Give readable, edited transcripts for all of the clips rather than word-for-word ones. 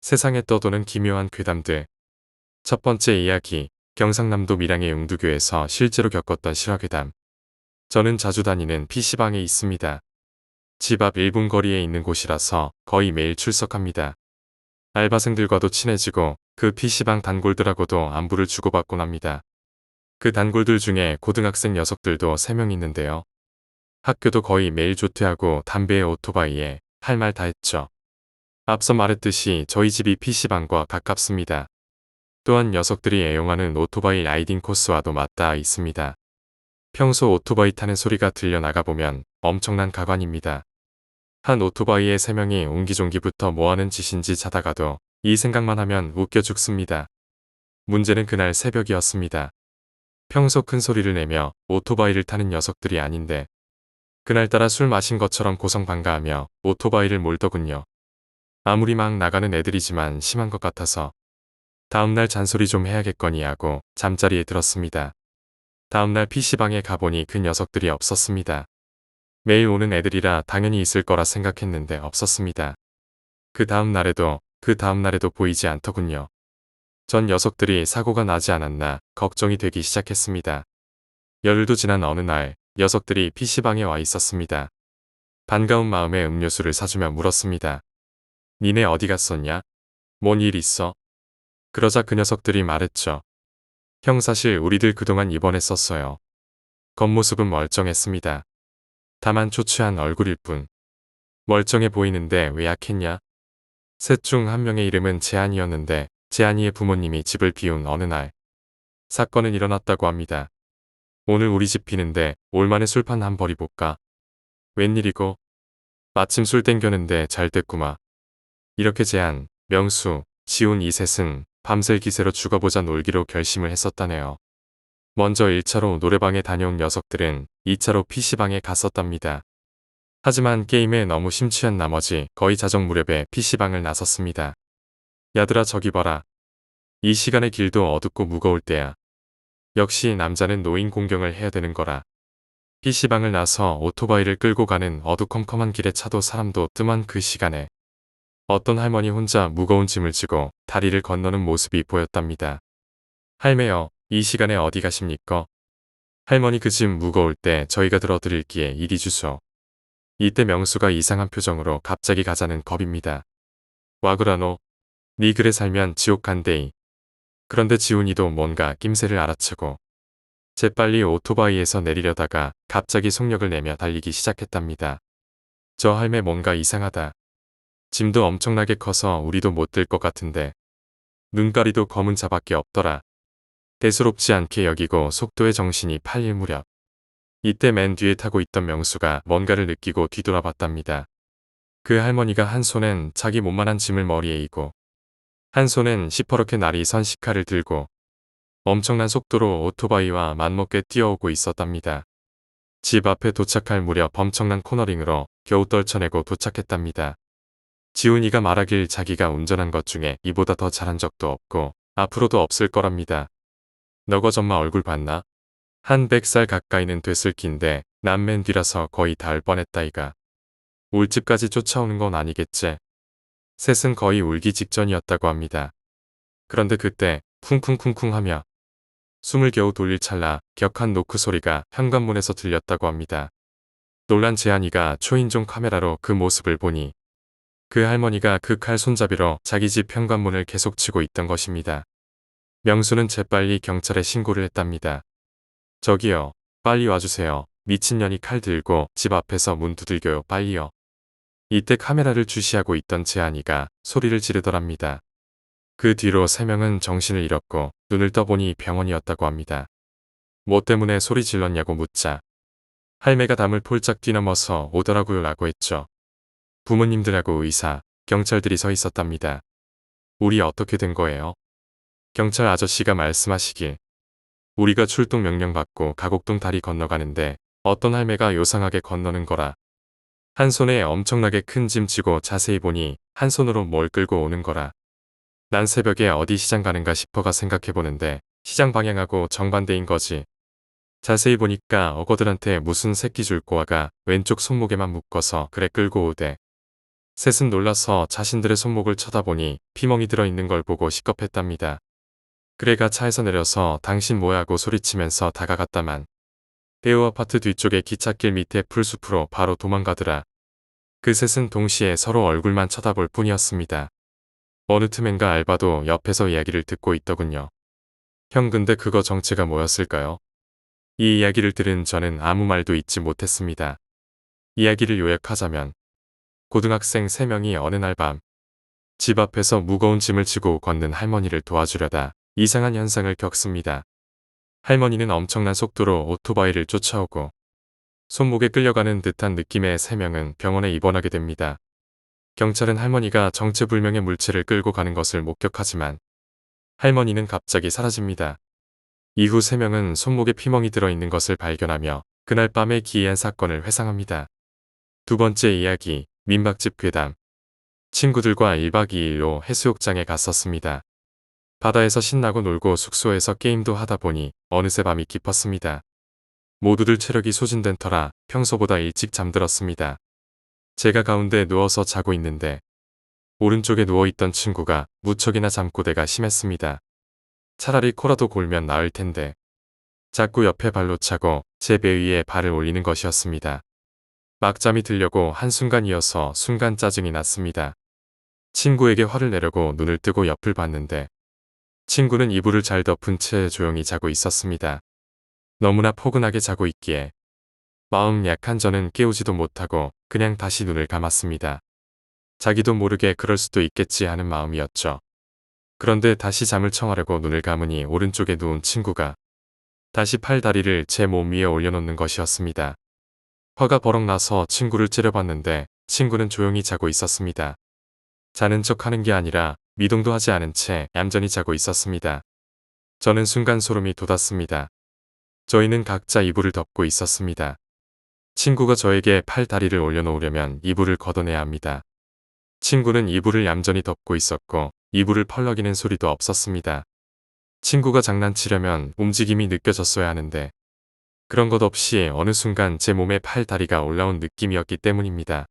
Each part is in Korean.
세상에 떠도는 기묘한 괴담들. 첫 번째 이야기, 경상남도 밀양의 용두교에서 실제로 겪었던 실화괴담. 저는 자주 다니는 PC방에 있습니다. 집 앞 1분 거리에 있는 곳이라서 거의 매일 출석합니다. 알바생들과도 친해지고 그 PC방 단골들하고도 안부를 주고받곤 합니다. 그 단골들 중에 고등학생 녀석들도 3명 있는데요. 학교도 거의 매일 조퇴하고 담배에 오토바이에 할 말 다 했죠. 앞서 말했듯이 저희 집이 PC방과 가깝습니다. 또한 녀석들이 애용하는 오토바이 라이딩 코스와도 맞닿아 있습니다. 평소 오토바이 타는 소리가 들려 나가보면 엄청난 가관입니다. 한 오토바이에 3명이 옹기종기부터 뭐하는 짓인지 자다가도 이 생각만 하면 웃겨 죽습니다. 문제는 그날 새벽이었습니다. 평소 큰 소리를 내며 오토바이를 타는 녀석들이 아닌데 그날따라 술 마신 것처럼 고성방가하며 오토바이를 몰더군요. 아무리 막 나가는 애들이지만 심한 것 같아서 다음날 잔소리 좀 해야겠거니 하고 잠자리에 들었습니다. 다음날 PC방에 가보니 그 녀석들이 없었습니다. 매일 오는 애들이라 당연히 있을 거라 생각했는데 없었습니다. 그 다음날에도 보이지 않더군요. 전 녀석들이 사고가 나지 않았나 걱정이 되기 시작했습니다. 열흘도 지난 어느 날 녀석들이 PC방에 와 있었습니다. 반가운 마음에 음료수를 사주며 물었습니다. 니네 어디 갔었냐? 뭔 일 있어? 그러자 그 녀석들이 말했죠. 형 사실 우리들 그동안 입원했었어요. 겉모습은 멀쩡했습니다. 다만 초췌한 얼굴일 뿐. 멀쩡해 보이는데 왜 약했냐? 셋 중 한 명의 이름은 재한이었는데 재한이의 부모님이 집을 비운 어느 날 사건은 일어났다고 합니다. 오늘 우리 집 비는데 올만에 술판 한 벌이 볼까? 웬일이고? 마침 술 땡겼는데 잘 됐구마. 이렇게 재한, 명수, 지훈 이 셋은 밤샐 기세로 죽어보자 놀기로 결심을 했었다네요. 먼저 1차로 노래방에 다녀온 녀석들은 2차로 PC방에 갔었답니다. 하지만 게임에 너무 심취한 나머지 거의 자정 무렵에 PC방을 나섰습니다. 야들아 저기 봐라. 이 시간에 길도 어둡고 무거울 때야. 역시 남자는 노인 공경을 해야 되는 거라. PC방을 나서 오토바이를 끌고 가는 어두컴컴한 길에 차도 사람도 뜸한 그 시간에 어떤 할머니 혼자 무거운 짐을 지고 다리를 건너는 모습이 보였답니다. 할매여, 이 시간에 어디 가십니까? 할머니 그 짐 무거울 때 저희가 들어드릴기에 이리 주소. 이때 명수가 이상한 표정으로 갑자기 가자는 겁입니다. 와그라노, 니 그래 살면 지옥 간대이. 그런데 지훈이도 뭔가 낌새를 알아채고 재빨리 오토바이에서 내리려다가 갑자기 속력을 내며 달리기 시작했답니다. 저 할매 뭔가 이상하다. 짐도 엄청나게 커서 우리도 못 들 것 같은데 눈가리도 검은 자밖에 없더라. 대수롭지 않게 여기고 속도에 정신이 팔릴 무렵 이때 맨 뒤에 타고 있던 명수가 뭔가를 느끼고 뒤돌아봤답니다. 그 할머니가 한 손엔 자기 몸만한 짐을 머리에 이고 한 손엔 시퍼렇게 날이 선 식칼을 들고 엄청난 속도로 오토바이와 맞먹게 뛰어오고 있었답니다. 집 앞에 도착할 무렵 엄청난 코너링으로 겨우 떨쳐내고 도착했답니다. 지훈이가 말하길 자기가 운전한 것 중에 이보다 더 잘한 적도 없고 앞으로도 없을 거랍니다. 너거 정말 얼굴 봤나? 한 100살 가까이는 됐을 낀데 난 맨 뒤라서 거의 닿을 뻔했다이가. 울집까지 쫓아오는 건 아니겠지. 셋은 거의 울기 직전이었다고 합니다. 그런데 그때 쿵쿵쿵쿵 하며 숨을 겨우 돌릴 찰나 격한 노크 소리가 현관문에서 들렸다고 합니다. 놀란 재한이가 초인종 카메라로 그 모습을 보니 그 할머니가 그 칼 손잡이로 자기 집 현관문을 계속 치고 있던 것입니다. 명수는 재빨리 경찰에 신고를 했답니다. 저기요, 빨리 와주세요. 미친년이 칼 들고 집 앞에서 문 두들겨요, 빨리요. 이때 카메라를 주시하고 있던 재한이가 소리를 지르더랍니다. 그 뒤로 3명은 정신을 잃었고 눈을 떠보니 병원이었다고 합니다. 뭐 때문에 소리 질렀냐고 묻자 할매가 담을 폴짝 뛰넘어서 오더라고요 라고 했죠. 부모님들하고 의사, 경찰들이 서 있었답니다. 우리 어떻게 된 거예요? 경찰 아저씨가 말씀하시길 우리가 출동 명령받고 가곡동 다리 건너가는데 어떤 할매가 요상하게 건너는 거라. 한 손에 엄청나게 큰 짐 쥐고 자세히 보니 한 손으로 뭘 끌고 오는 거라. 난 새벽에 어디 시장 가는가 싶어가 생각해보는데 시장 방향하고 정반대인 거지. 자세히 보니까 어거들한테 무슨 새끼 줄 꼬아가 왼쪽 손목에만 묶어서 그래 끌고 오대. 셋은 놀라서 자신들의 손목을 쳐다보니 피멍이 들어있는 걸 보고 시겁했답니다. 그래가 차에서 내려서 당신 뭐야고 소리치면서 다가갔다만 대우 아파트 뒤쪽의 기찻길 밑에 풀숲으로 바로 도망가더라. 그 셋은 동시에 서로 얼굴만 쳐다볼 뿐이었습니다. 어느 틈엔가 알바도 옆에서 이야기를 듣고 있더군요. 형 근데 그거 정체가 뭐였을까요? 이 이야기를 들은 저는 아무 말도 잊지 못했습니다. 이야기를 요약하자면 고등학생 3명이 어느 날 밤 집 앞에서 무거운 짐을 지고 걷는 할머니를 도와주려다 이상한 현상을 겪습니다. 할머니는 엄청난 속도로 오토바이를 쫓아오고 손목에 끌려가는 듯한 느낌의 3명은 병원에 입원하게 됩니다. 경찰은 할머니가 정체불명의 물체를 끌고 가는 것을 목격하지만 할머니는 갑자기 사라집니다. 이후 3명은 손목에 피멍이 들어있는 것을 발견하며 그날 밤의 기이한 사건을 회상합니다. 두 번째 이야기, 민박집 괴담. 친구들과 1박 2일로 해수욕장에 갔었습니다. 바다에서 신나고 놀고 숙소에서 게임도 하다 보니 어느새 밤이 깊었습니다. 모두들 체력이 소진된 터라 평소보다 일찍 잠들었습니다. 제가 가운데 누워서 자고 있는데 오른쪽에 누워있던 친구가 무척이나 잠꼬대가 심했습니다. 차라리 코라도 골면 나을 텐데 자꾸 옆에 발로 차고 제 배 위에 발을 올리는 것이었습니다. 막 잠이 들려고 한순간이어서 순간 짜증이 났습니다. 친구에게 화를 내려고 눈을 뜨고 옆을 봤는데 친구는 이불을 잘 덮은 채 조용히 자고 있었습니다. 너무나 포근하게 자고 있기에 마음 약한 저는 깨우지도 못하고 그냥 다시 눈을 감았습니다. 자기도 모르게 그럴 수도 있겠지 하는 마음이었죠. 그런데 다시 잠을 청하려고 눈을 감으니 오른쪽에 누운 친구가 다시 팔다리를 제 몸 위에 올려놓는 것이었습니다. 화가 버럭 나서 친구를 째려봤는데 친구는 조용히 자고 있었습니다. 자는 척 하는 게 아니라 미동도 하지 않은 채 얌전히 자고 있었습니다. 저는 순간 소름이 돋았습니다. 저희는 각자 이불을 덮고 있었습니다. 친구가 저에게 팔다리를 올려놓으려면 이불을 걷어내야 합니다. 친구는 이불을 얌전히 덮고 있었고 이불을 펄럭이는 소리도 없었습니다. 친구가 장난치려면 움직임이 느껴졌어야 하는데 그런 것 없이 어느 순간 제 몸에 팔다리가 올라온 느낌이었기 때문입니다.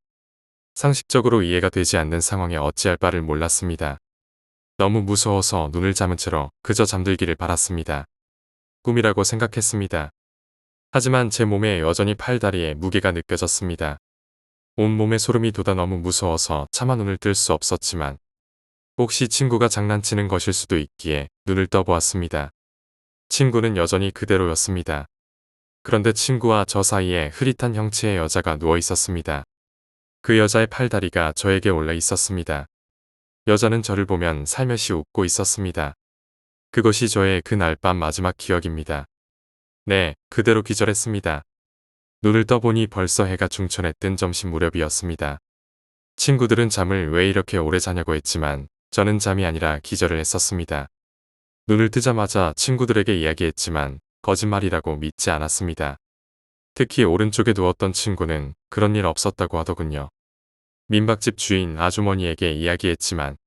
상식적으로 이해가 되지 않는 상황에 어찌할 바를 몰랐습니다. 너무 무서워서 눈을 감은 채로 그저 잠들기를 바랐습니다. 꿈이라고 생각했습니다. 하지만 제 몸에 여전히 팔다리에 무게가 느껴졌습니다. 온몸에 소름이 돋아 너무 무서워서 차마 눈을 뜰 수 없었지만 혹시 친구가 장난치는 것일 수도 있기에 눈을 떠보았습니다. 친구는 여전히 그대로였습니다. 그런데 친구와 저 사이에 흐릿한 형체의 여자가 누워 있었습니다. 그 여자의 팔다리가 저에게 올라 있었습니다. 여자는 저를 보면 살며시 웃고 있었습니다. 그것이 저의 그날 밤 마지막 기억입니다. 네, 그대로 기절했습니다. 눈을 떠보니 벌써 해가 중천에 뜬 점심 무렵이었습니다. 친구들은 잠을 왜 이렇게 오래 자냐고 했지만 저는 잠이 아니라 기절을 했었습니다. 눈을 뜨자마자 친구들에게 이야기했지만 거짓말이라고 믿지 않았습니다. 특히 오른쪽에 누웠던 친구는 그런 일 없었다고 하더군요. 민박집 주인 아주머니에게 이야기했지만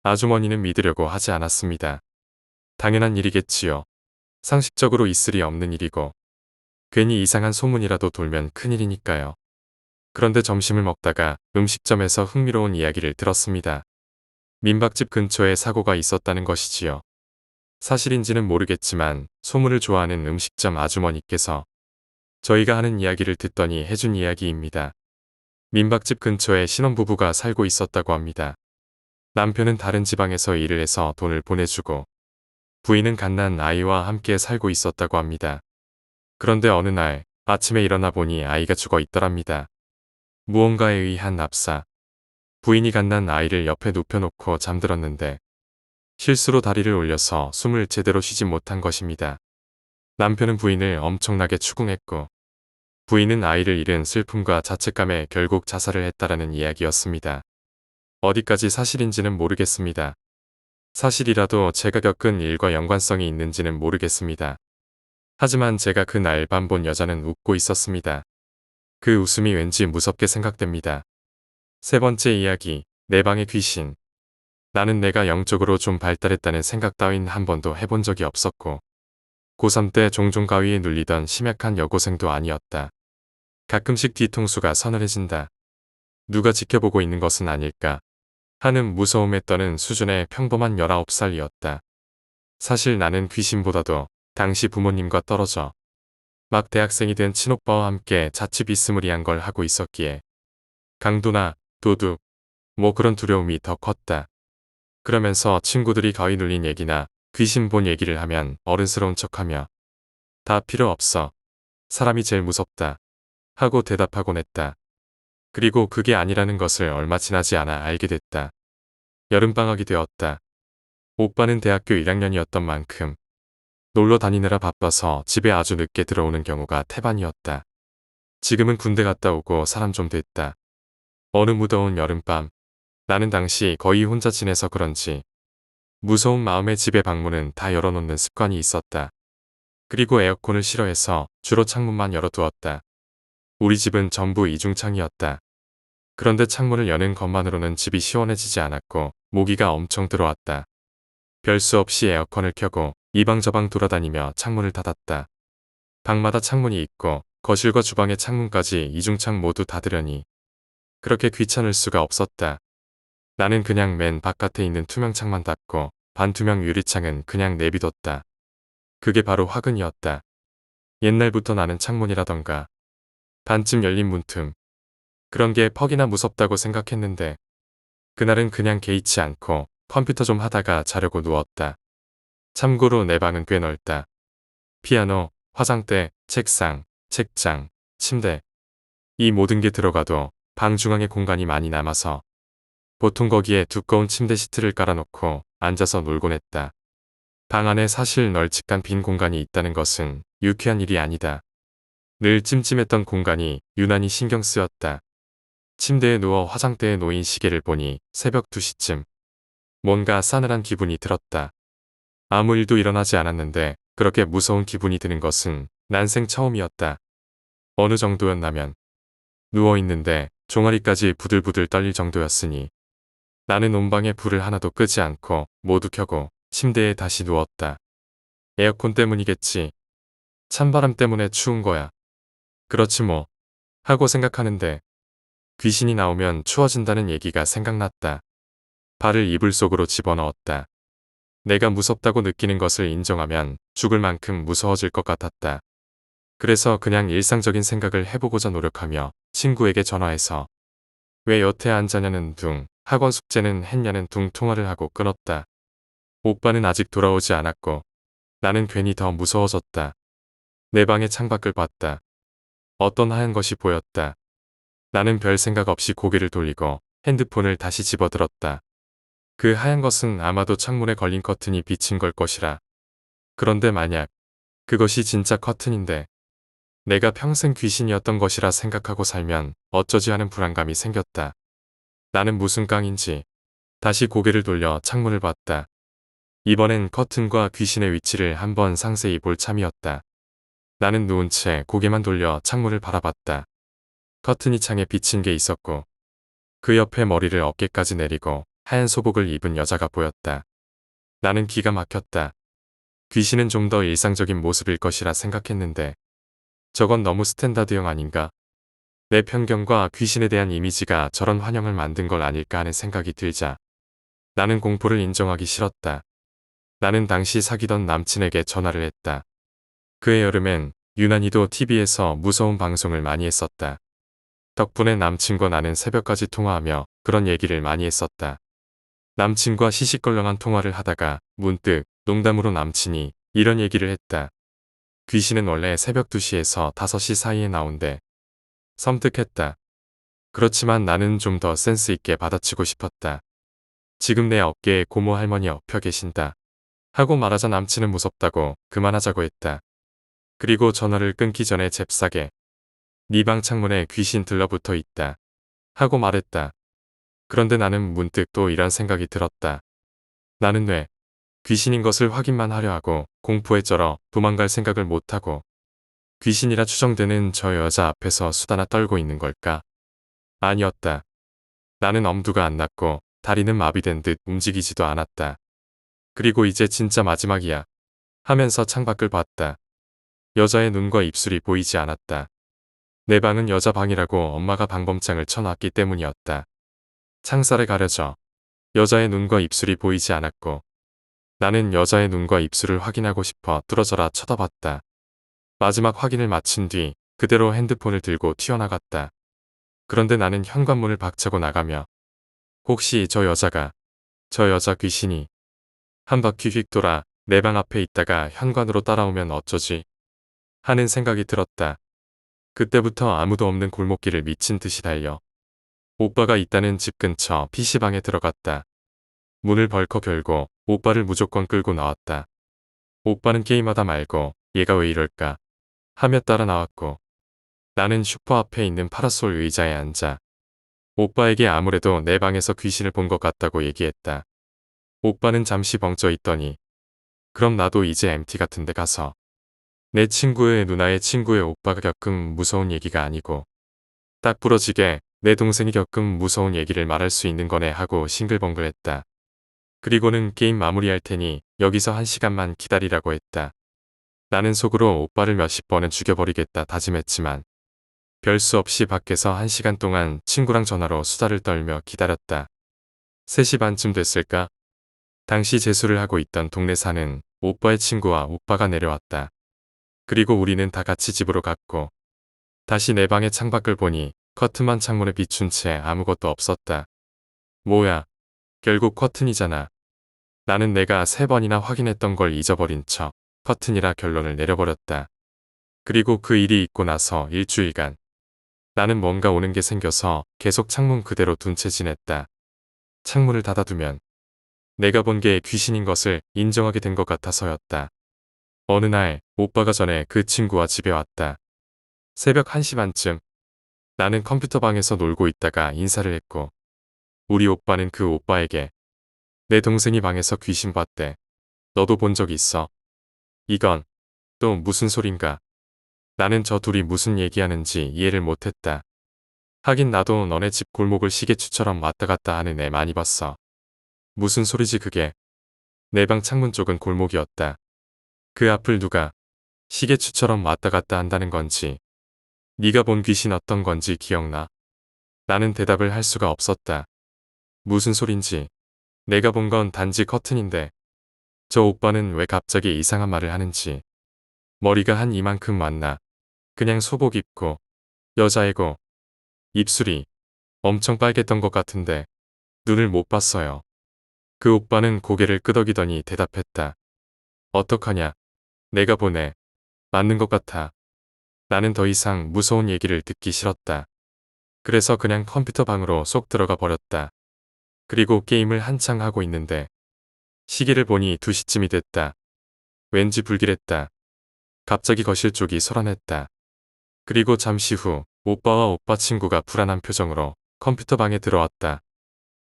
아주머니는 믿으려고 하지 않았습니다. 당연한 일이겠지요. 상식적으로 있을 리 없는 일이고 괜히 이상한 소문이라도 돌면 큰일이니까요. 그런데 점심을 먹다가 음식점에서 흥미로운 이야기를 들었습니다. 민박집 근처에 사고가 있었다는 것이지요. 사실인지는 모르겠지만 소문을 좋아하는 음식점 아주머니께서 저희가 하는 이야기를 듣더니 해준 이야기입니다. 민박집 근처에 신혼부부가 살고 있었다고 합니다. 남편은 다른 지방에서 일을 해서 돈을 보내주고 부인은 갓난 아이와 함께 살고 있었다고 합니다. 그런데 어느 날 아침에 일어나 보니 아이가 죽어 있더랍니다. 무언가에 의한 납사. 부인이 갓난 아이를 옆에 눕혀놓고 잠들었는데 실수로 다리를 올려서 숨을 제대로 쉬지 못한 것입니다. 남편은 부인을 엄청나게 추궁했고 부인은 아이를 잃은 슬픔과 자책감에 결국 자살을 했다라는 이야기였습니다. 어디까지 사실인지는 모르겠습니다. 사실이라도 제가 겪은 일과 연관성이 있는지는 모르겠습니다. 하지만 제가 그날 밤 본 여자는 웃고 있었습니다. 그 웃음이 왠지 무섭게 생각됩니다. 세 번째 이야기, 내 방의 귀신. 나는 내가 영적으로 좀 발달했다는 생각 따윈 한 번도 해본 적이 없었고 고3 때 종종 가위에 눌리던 심약한 여고생도 아니었다. 가끔씩 뒤통수가 서늘해진다. 누가 지켜보고 있는 것은 아닐까 하는 무서움에 떠는 수준의 평범한 19살이었다. 사실 나는 귀신보다도 당시 부모님과 떨어져 막 대학생이 된 친오빠와 함께 자취 비스무리한 걸 하고 있었기에 강도나 도둑 뭐 그런 두려움이 더 컸다. 그러면서 친구들이 거의 눌린 얘기나 귀신 본 얘기를 하면 어른스러운 척하며 다 필요 없어. 사람이 제일 무섭다. 하고 대답하곤 했다. 그리고 그게 아니라는 것을 얼마 지나지 않아 알게 됐다. 여름방학이 되었다. 오빠는 대학교 1학년이었던 만큼 놀러 다니느라 바빠서 집에 아주 늦게 들어오는 경우가 태반이었다. 지금은 군대 갔다 오고 사람 좀 됐다. 어느 무더운 여름밤 나는 당시 거의 혼자 지내서 그런지 무서운 마음에 집에 방문은 다 열어놓는 습관이 있었다. 그리고 에어컨을 싫어해서 주로 창문만 열어두었다. 우리 집은 전부 이중창이었다. 그런데 창문을 여는 것만으로는 집이 시원해지지 않았고 모기가 엄청 들어왔다. 별 수 없이 에어컨을 켜고 이방저방 돌아다니며 창문을 닫았다. 방마다 창문이 있고 거실과 주방의 창문까지 이중창 모두 닫으려니 그렇게 귀찮을 수가 없었다. 나는 그냥 맨 바깥에 있는 투명창만 닫고 반투명 유리창은 그냥 내비뒀다. 그게 바로 화근이었다. 옛날부터 나는 창문이라던가 반쯤 열린 문틈 그런 게 퍽이나 무섭다고 생각했는데 그날은 그냥 개의치 않고 컴퓨터 좀 하다가 자려고 누웠다. 참고로 내 방은 꽤 넓다. 피아노, 화장대, 책상, 책장, 침대 이 모든 게 들어가도 방 중앙에 공간이 많이 남아서 보통 거기에 두꺼운 침대 시트를 깔아놓고 앉아서 놀곤 했다. 방 안에 사실 널찍한 빈 공간이 있다는 것은 유쾌한 일이 아니다. 늘 찜찜했던 공간이 유난히 신경 쓰였다. 침대에 누워 화장대에 놓인 시계를 보니 새벽 2시쯤. 뭔가 싸늘한 기분이 들었다. 아무 일도 일어나지 않았는데 그렇게 무서운 기분이 드는 것은 난생 처음이었다. 어느 정도였냐면 누워있는데 종아리까지 부들부들 떨릴 정도였으니 나는 온방에 불을 하나도 끄지 않고 모두 켜고 침대에 다시 누웠다. 에어컨 때문이겠지. 찬바람 때문에 추운 거야. 그렇지 뭐. 하고 생각하는데 귀신이 나오면 추워진다는 얘기가 생각났다. 발을 이불 속으로 집어넣었다. 내가 무섭다고 느끼는 것을 인정하면 죽을 만큼 무서워질 것 같았다. 그래서 그냥 일상적인 생각을 해보고자 노력하며 친구에게 전화해서 왜 여태 안 자냐는 둥, 학원 숙제는 했냐는 둥 통화를 하고 끊었다. 오빠는 아직 돌아오지 않았고 나는 괜히 더 무서워졌다. 내 방의 창밖을 봤다. 어떤 하얀 것이 보였다. 나는 별 생각 없이 고개를 돌리고 핸드폰을 다시 집어들었다. 그 하얀 것은 아마도 창문에 걸린 커튼이 비친 걸 것이라. 그런데 만약 그것이 진짜 커튼인데 내가 평생 귀신이었던 것이라 생각하고 살면 어쩌지 하는 불안감이 생겼다. 나는 무슨 깡인지 다시 고개를 돌려 창문을 봤다. 이번엔 커튼과 귀신의 위치를 한번 상세히 볼 참이었다. 나는 누운 채 고개만 돌려 창문을 바라봤다. 커튼이 창에 비친 게 있었고 그 옆에 머리를 어깨까지 내리고 하얀 소복을 입은 여자가 보였다. 나는 기가 막혔다. 귀신은 좀 더 일상적인 모습일 것이라 생각했는데 저건 너무 스탠다드형 아닌가? 내 편견과 귀신에 대한 이미지가 저런 환영을 만든 걸 아닐까 하는 생각이 들자 나는 공포를 인정하기 싫었다. 나는 당시 사귀던 남친에게 전화를 했다. 그해 여름엔 유난히도 TV에서 무서운 방송을 많이 했었다. 덕분에 남친과 나는 새벽까지 통화하며 그런 얘기를 많이 했었다. 남친과 시시껄렁한 통화를 하다가 문득 농담으로 남친이 이런 얘기를 했다. 귀신은 원래 새벽 2시에서 5시 사이에 나온대. 섬뜩했다. 그렇지만 나는 좀 더 센스 있게 받아치고 싶었다. 지금 내 어깨에 고모 할머니 엎여 계신다. 하고 말하자 남친은 무섭다고 그만하자고 했다. 그리고 전화를 끊기 전에 잽싸게 네 방 창문에 귀신 들러붙어 있다. 하고 말했다. 그런데 나는 문득 또 이런 생각이 들었다. 나는 왜 귀신인 것을 확인만 하려 하고 공포에 쩔어 도망갈 생각을 못하고 귀신이라 추정되는 저 여자 앞에서 수다나 떨고 있는 걸까? 아니었다. 나는 엄두가 안 났고 다리는 마비된 듯 움직이지도 않았다. 그리고 이제 진짜 마지막이야 하면서 창밖을 봤다. 여자의 눈과 입술이 보이지 않았다. 내 방은 여자 방이라고 엄마가 방범장을 쳐놨기 때문이었다. 창살에 가려져 여자의 눈과 입술이 보이지 않았고 나는 여자의 눈과 입술을 확인하고 싶어 뚫어져라 쳐다봤다. 마지막 확인을 마친 뒤 그대로 핸드폰을 들고 튀어나갔다. 그런데 나는 현관문을 박차고 나가며 혹시 저 여자 귀신이 한 바퀴 휙 돌아 내 방 앞에 있다가 현관으로 따라오면 어쩌지 하는 생각이 들었다. 그때부터 아무도 없는 골목길을 미친 듯이 달려 오빠가 있다는 집 근처 PC방에 들어갔다. 문을 벌컥 열고 오빠를 무조건 끌고 나왔다. 오빠는 게임하다 말고 얘가 왜 이럴까 하며 따라 나왔고 나는 슈퍼 앞에 있는 파라솔 의자에 앉아 오빠에게 아무래도 내 방에서 귀신을 본 것 같다고 얘기했다. 오빠는 잠시 벙쪄 있더니 그럼 나도 이제 MT 같은 데 가서 내 친구의 누나의 친구의 오빠가 겪은 무서운 얘기가 아니고 딱 부러지게 내 동생이 겪은 무서운 얘기를 말할 수 있는 거네 하고 싱글벙글했다. 그리고는 게임 마무리할 테니 여기서 1시간만 기다리라고 했다. 나는 속으로 오빠를 몇십 번은 죽여버리겠다 다짐했지만 별 수 없이 밖에서 1시간 동안 친구랑 전화로 수다를 떨며 기다렸다. 3시 반쯤 됐을까? 당시 재수를 하고 있던 동네 사는 오빠의 친구와 오빠가 내려왔다. 그리고 우리는 다 같이 집으로 갔고 다시 내 방의 창밖을 보니 커튼만 창문에 비춘 채 아무것도 없었다. 뭐야, 결국 커튼이잖아. 나는 내가 3번이나 확인했던 걸 잊어버린 척 커튼이라 결론을 내려버렸다. 그리고 그 일이 있고 나서 일주일간 나는 뭔가 오는 게 생겨서 계속 창문 그대로 둔 채 지냈다. 창문을 닫아두면 내가 본 게 귀신인 것을 인정하게 된 것 같아서였다. 어느 날 오빠가 전에 그 친구와 집에 왔다. 새벽 1시 반쯤 나는 컴퓨터 방에서 놀고 있다가 인사를 했고 우리 오빠는 그 오빠에게 내 동생이 방에서 귀신 봤대. 너도 본 적 있어? 이건 또 무슨 소린가? 나는 저 둘이 무슨 얘기하는지 이해를 못했다. 하긴 나도 너네 집 골목을 시계추처럼 왔다 갔다 하는 애 많이 봤어. 무슨 소리지 그게? 내 방 창문 쪽은 골목이었다. 그 앞을 누가 시계추처럼 왔다 갔다 한다는 건지 네가 본 귀신 어떤 건지 기억나? 나는 대답을 할 수가 없었다. 무슨 소린지 내가 본 건 단지 커튼인데 저 오빠는 왜 갑자기 이상한 말을 하는지 머리가 한 이만큼 왔나 그냥 소복 입고 여자애고 입술이 엄청 빨갰던 것 같은데 눈을 못 봤어요. 그 오빠는 고개를 끄덕이더니 대답했다. 어떡하냐? 내가 보네. 맞는 것 같아. 나는 더 이상 무서운 얘기를 듣기 싫었다. 그래서 그냥 컴퓨터 방으로 쏙 들어가 버렸다. 그리고 게임을 한창 하고 있는데 시계를 보니 2시쯤이 됐다. 왠지 불길했다. 갑자기 거실 쪽이 소란했다. 그리고 잠시 후 오빠와 오빠 친구가 불안한 표정으로 컴퓨터 방에 들어왔다.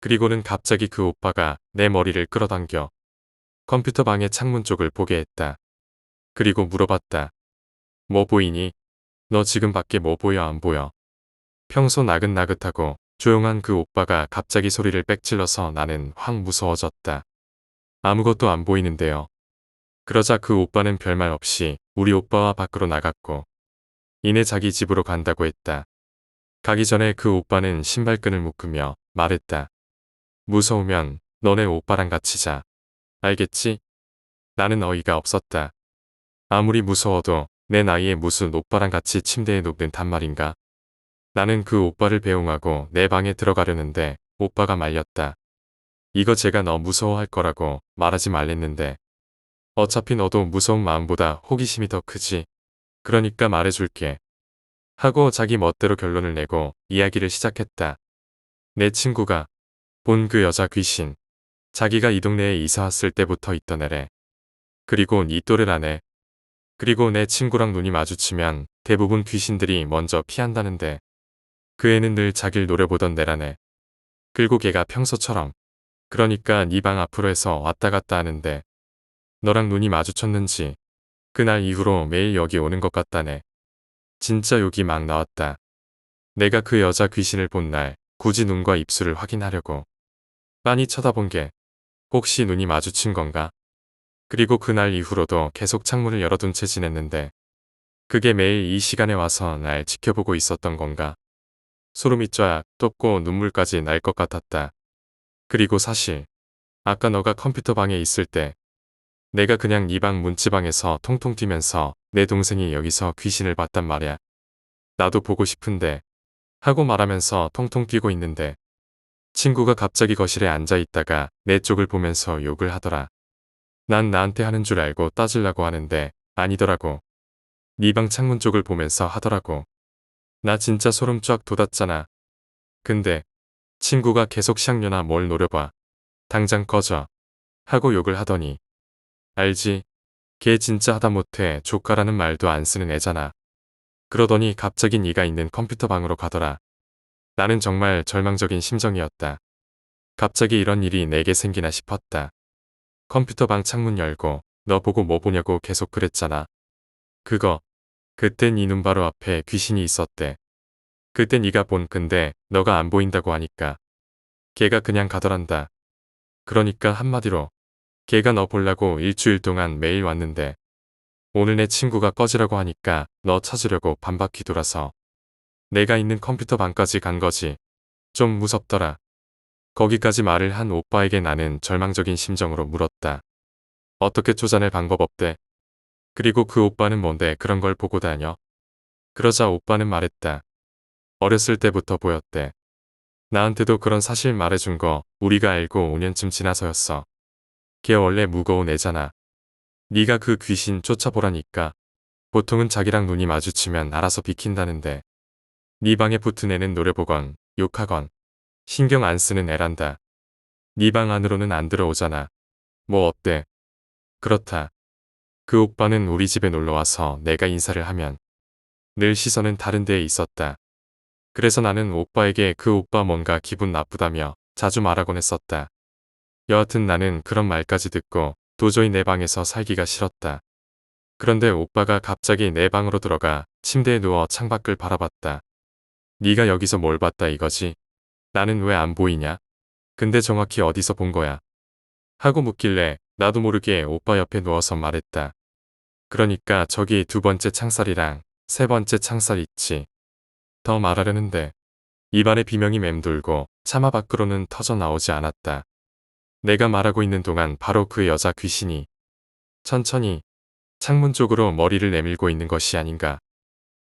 그리고는 갑자기 그 오빠가 내 머리를 끌어당겨 컴퓨터 방의 창문 쪽을 보게 했다. 그리고 물어봤다. 뭐 보이니? 너 지금 밖에 뭐 보여 안 보여? 평소 나긋나긋하고 조용한 그 오빠가 갑자기 소리를 빽질러서 나는 확 무서워졌다. 아무것도 안 보이는데요. 그러자 그 오빠는 별말 없이 우리 오빠와 밖으로 나갔고 이내 자기 집으로 간다고 했다. 가기 전에 그 오빠는 신발끈을 묶으며 말했다. 무서우면 너네 오빠랑 같이 자. 알겠지? 나는 어이가 없었다. 아무리 무서워도 내 나이에 무슨 오빠랑 같이 침대에 눕는단 말인가. 나는 그 오빠를 배웅하고 내 방에 들어가려는데 오빠가 말렸다. 이거 제가 너 무서워할 거라고 말하지 말랬는데 어차피 너도 무서운 마음보다 호기심이 더 크지. 그러니까 말해줄게. 하고 자기 멋대로 결론을 내고 이야기를 시작했다. 내 친구가 본 그 여자 귀신. 자기가 이 동네에 이사 왔을 때부터 있던 애래. 그리고 네 또래라네. 그리고 내 친구랑 눈이 마주치면 대부분 귀신들이 먼저 피한다는데 그 애는 늘 자길 노려보던 애라네. 그리고 걔가 평소처럼 그러니까 네 방 앞으로 해서 왔다 갔다 하는데 너랑 눈이 마주쳤는지 그날 이후로 매일 여기 오는 것 같다네. 진짜 욕이 막 나왔다. 내가 그 여자 귀신을 본 날 굳이 눈과 입술을 확인하려고 빤히 쳐다본 게 혹시 눈이 마주친 건가? 그리고 그날 이후로도 계속 창문을 열어둔 채 지냈는데 그게 매일 이 시간에 와서 날 지켜보고 있었던 건가. 소름이 쫙 돋고 눈물까지 날 것 같았다. 그리고 사실 아까 너가 컴퓨터 방에 있을 때 내가 그냥 네 방 문지방에서 통통 튀면서 내 동생이 여기서 귀신을 봤단 말이야. 나도 보고 싶은데 하고 말하면서 통통 뛰고 있는데 친구가 갑자기 거실에 앉아 있다가 내 쪽을 보면서 욕을 하더라. 난 나한테 하는 줄 알고 따지려고 하는데 아니더라고. 네 방 창문 쪽을 보면서 하더라고. 나 진짜 소름 쫙 돋았잖아. 근데 친구가 계속 샹녀나 뭘 노려봐. 당장 꺼져. 하고 욕을 하더니 알지? 걔 진짜 하다못해 조카라는 말도 안 쓰는 애잖아. 그러더니 갑자기 네가 있는 컴퓨터 방으로 가더라. 나는 정말 절망적인 심정이었다. 갑자기 이런 일이 내게 생기나 싶었다. 컴퓨터 방 창문 열고 너 보고 뭐 보냐고 계속 그랬잖아. 그때 네 눈 바로 앞에 귀신이 있었대. 그때 네가 본 근데 너가 안 보인다고 하니까 걔가 그냥 가더란다. 그러니까 한마디로 걔가 너 보려고 일주일 동안 매일 왔는데 오늘 내 친구가 꺼지라고 하니까 너 찾으려고 반바퀴 돌아서 내가 있는 컴퓨터 방까지 간 거지. 좀 무섭더라. 거기까지 말을 한 오빠에게 나는 절망적인 심정으로 물었다. 어떻게 쫓아낼 방법 없대? 그리고 그 오빠는 뭔데 그런 걸 보고 다녀? 그러자 오빠는 말했다. 어렸을 때부터 보였대. 나한테도 그런 사실 말해준 거 우리가 알고 5년쯤 지나서였어. 걔 원래 무거운 애잖아. 네가 그 귀신 쫓아보라니까. 보통은 자기랑 눈이 마주치면 알아서 비킨다는데 네 방에 붙은 애는 노려보건 욕하건 신경 안 쓰는 애란다. 네 방 안으로는 안 들어오잖아. 뭐 어때? 그렇다. 그 오빠는 우리 집에 놀러와서 내가 인사를 하면 늘 시선은 다른 데에 있었다. 그래서 나는 오빠에게 그 오빠 뭔가 기분 나쁘다며 자주 말하곤 했었다. 여하튼 나는 그런 말까지 듣고 도저히 내 방에서 살기가 싫었다. 그런데 오빠가 갑자기 내 방으로 들어가 침대에 누워 창밖을 바라봤다. 네가 여기서 뭘 봤다 이거지? 나는 왜 안 보이냐? 근데 정확히 어디서 본 거야? 하고 묻길래 나도 모르게 오빠 옆에 누워서 말했다. 그러니까 저기 두 번째 창살이랑 세 번째 창살 있지. 더 말하려는데 입안에 비명이 맴돌고 차마 밖으로는 터져 나오지 않았다. 내가 말하고 있는 동안 바로 그 여자 귀신이 천천히 창문 쪽으로 머리를 내밀고 있는 것이 아닌가.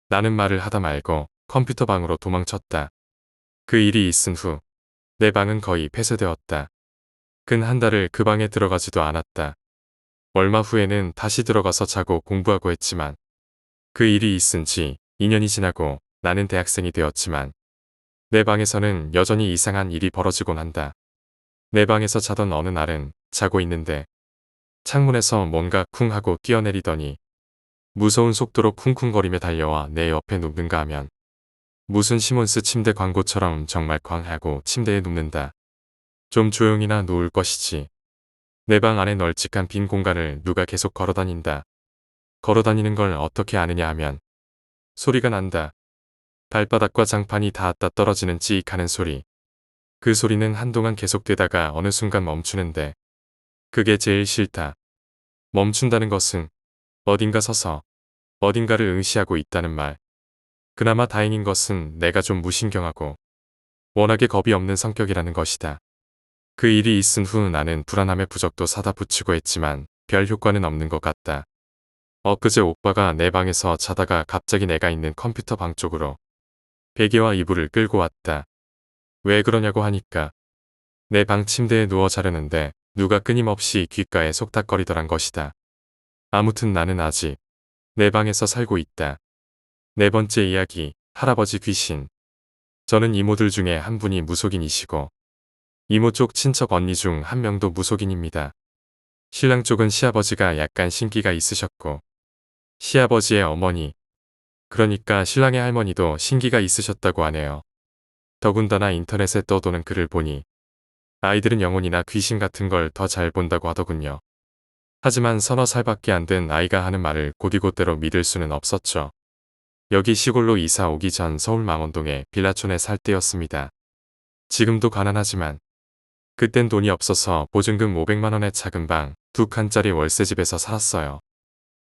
나는 말을 하다 말고 컴퓨터 방으로 도망쳤다. 그 일이 있은 후 내 방은 거의 폐쇄되었다. 근 한 달을 그 방에 들어가지도 않았다. 얼마 후에는 다시 들어가서 자고 공부하고 했지만 그 일이 있은 지 2년이 지나고 나는 대학생이 되었지만 내 방에서는 여전히 이상한 일이 벌어지곤 한다. 내 방에서 자던 어느 날은 자고 있는데 창문에서 뭔가 쿵 하고 뛰어내리더니 무서운 속도로 쿵쿵거리며 달려와 내 옆에 눕는가 하면 무슨 시몬스 침대 광고처럼 정말 광하고 침대에 눕는다. 좀 조용히나 누울 것이지. 내 방 안에 널찍한 빈 공간을 누가 계속 걸어다닌다. 걸어다니는 걸 어떻게 아느냐 하면 소리가 난다. 발바닥과 장판이 닿았다 떨어지는 찌익하는 소리. 그 소리는 한동안 계속되다가 어느 순간 멈추는데 그게 제일 싫다. 멈춘다는 것은 어딘가 서서 어딘가를 응시하고 있다는 말. 그나마 다행인 것은 내가 좀 무신경하고 워낙에 겁이 없는 성격이라는 것이다. 그 일이 있은 후 나는 불안함의 부적도 사다 붙이고 했지만 별 효과는 없는 것 같다. 엊그제 오빠가 내 방에서 자다가 갑자기 내가 있는 컴퓨터 방 쪽으로 베개와 이불을 끌고 왔다. 왜 그러냐고 하니까 내 방 침대에 누워 자려는데 누가 끊임없이 귓가에 속닥거리더란 것이다. 아무튼 나는 아직 내 방에서 살고 있다. 네 번째 이야기, 할아버지 귀신. 저는 이모들 중에 한 분이 무속인이시고 이모 쪽 친척 언니 중 한 명도 무속인입니다. 신랑 쪽은 시아버지가 약간 신기가 있으셨고 시아버지의 어머니, 그러니까 신랑의 할머니도 신기가 있으셨다고 하네요. 더군다나 인터넷에 떠도는 글을 보니 아이들은 영혼이나 귀신 같은 걸 더 잘 본다고 하더군요. 하지만 서너 살밖에 안 된 아이가 하는 말을 곧이곧대로 믿을 수는 없었죠. 여기 시골로 이사 오기 전 서울 망원동의 빌라촌에 살 때였습니다. 지금도 가난하지만 그땐 돈이 없어서 보증금 500만 원의 작은 방 2칸짜리 월세집에서 살았어요.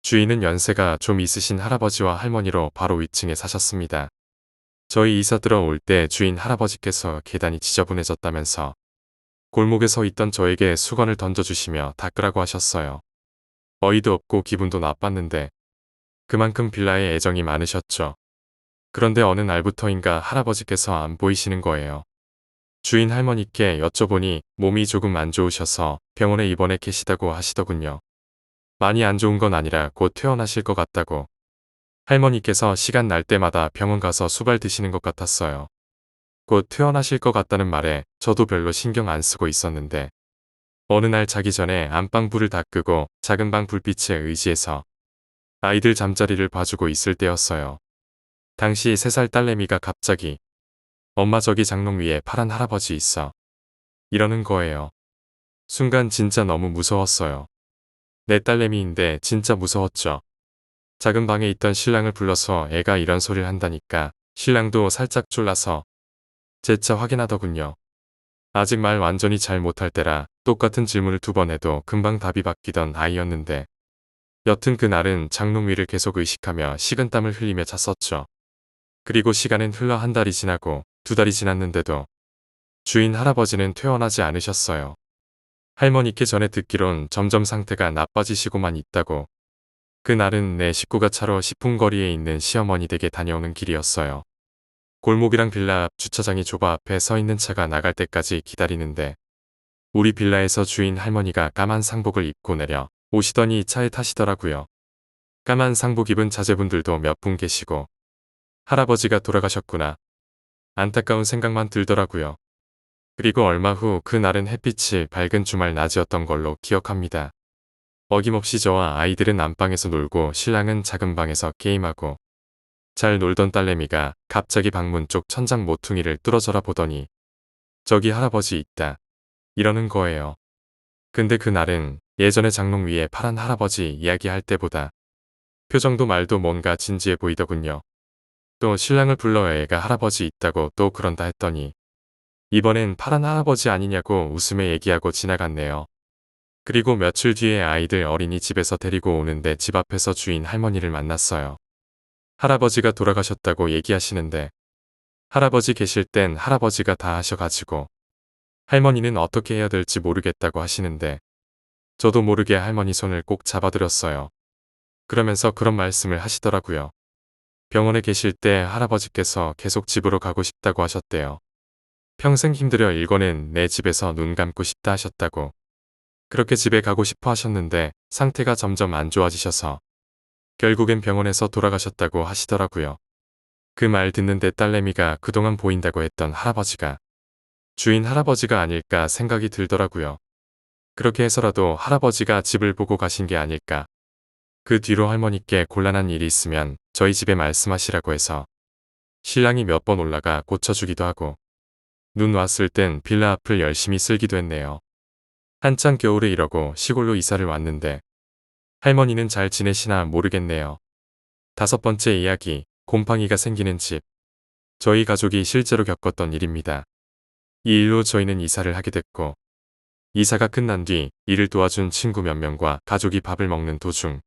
주인은 연세가 좀 있으신 할아버지와 할머니로 바로 위층에 사셨습니다. 저희 이사 들어올 때 주인 할아버지께서 계단이 지저분해졌다면서 골목에 서 있던 저에게 수건을 던져주시며 닦으라고 하셨어요. 어이도 없고 기분도 나빴는데 그만큼 빌라에 애정이 많으셨죠. 그런데 어느 날부터인가 할아버지께서 안 보이시는 거예요. 주인 할머니께 여쭤보니 몸이 조금 안 좋으셔서 병원에 입원해 계시다고 하시더군요. 많이 안 좋은 건 아니라 곧 퇴원하실 것 같다고. 할머니께서 시간 날 때마다 병원 가서 수발 드시는 것 같았어요. 곧 퇴원하실 것 같다는 말에 저도 별로 신경 안 쓰고 있었는데 어느 날 자기 전에 안방 불을 다 끄고 작은 방 불빛에 의지해서 아이들 잠자리를 봐주고 있을 때였어요. 당시 3살 딸내미가 갑자기 엄마 저기 장롱 위에 파란 할아버지 있어. 이러는 거예요. 순간 진짜 너무 무서웠어요. 내 딸내미인데 진짜 무서웠죠. 작은 방에 있던 신랑을 불러서 애가 이런 소리를 한다니까 신랑도 살짝 졸라서 재차 확인하더군요. 아직 말 완전히 잘 못할 때라 똑같은 질문을 2번 해도 금방 답이 바뀌던 아이였는데 여튼 그날은 장롱 위를 계속 의식하며 식은땀을 흘리며 잤었죠. 그리고 시간은 흘러 1달이 지나고 2달이 지났는데도 주인 할아버지는 퇴원하지 않으셨어요. 할머니께 전에 듣기론 점점 상태가 나빠지시고만 있다고. 그날은 내 식구가 차로 10분 거리에 있는 시어머니 댁에 다녀오는 길이었어요. 골목이랑 빌라 앞 주차장이 좁아 앞에 서 있는 차가 나갈 때까지 기다리는데 우리 빌라에서 주인 할머니가 까만 상복을 입고 내려 오시더니 차에 타시더라고요. 까만 상복 입은 자제분들도 몇 분 계시고 할아버지가 돌아가셨구나. 안타까운 생각만 들더라고요. 그리고 얼마 후 그날은 햇빛이 밝은 주말 낮이었던 걸로 기억합니다. 어김없이 저와 아이들은 안방에서 놀고 신랑은 작은 방에서 게임하고 잘 놀던 딸내미가 갑자기 방문 쪽 천장 모퉁이를 뚫어져라 보더니 저기 할아버지 있다. 이러는 거예요. 근데 그날은 예전에 장롱 위에 파란 할아버지 이야기할 때보다 표정도 말도 뭔가 진지해 보이더군요. 또 신랑을 불러 애가 할아버지 있다고 또 그런다 했더니 이번엔 파란 할아버지 아니냐고 웃으며 얘기하고 지나갔네요. 그리고 며칠 뒤에 아이들 어린이집에서 데리고 오는데 집 앞에서 주인 할머니를 만났어요. 할아버지가 돌아가셨다고 얘기하시는데 할아버지 계실 땐 할아버지가 다 하셔가지고 할머니는 어떻게 해야 될지 모르겠다고 하시는데 저도 모르게 할머니 손을 꼭 잡아드렸어요. 그러면서 그런 말씀을 하시더라고요. 병원에 계실 때 할아버지께서 계속 집으로 가고 싶다고 하셨대요. 평생 힘들여 일궈낸 내 집에서 눈 감고 싶다 하셨다고. 그렇게 집에 가고 싶어 하셨는데 상태가 점점 안 좋아지셔서 결국엔 병원에서 돌아가셨다고 하시더라고요. 그 말 듣는데 딸내미가 그동안 보인다고 했던 할아버지가 주인 할아버지가 아닐까 생각이 들더라고요. 그렇게 해서라도 할아버지가 집을 보고 가신 게 아닐까. 그 뒤로 할머니께 곤란한 일이 있으면 저희 집에 말씀하시라고 해서 신랑이 몇 번 올라가 고쳐주기도 하고 눈 왔을 땐 빌라 앞을 열심히 쓸기도 했네요. 한창 겨울에 이러고 시골로 이사를 왔는데 할머니는 잘 지내시나 모르겠네요. 5번째 이야기, 곰팡이가 생기는 집. 저희 가족이 실제로 겪었던 일입니다. 이 일로 저희는 이사를 하게 됐고 이사가 끝난 뒤 일을 도와준 친구 몇 명과 가족이 밥을 먹는 도중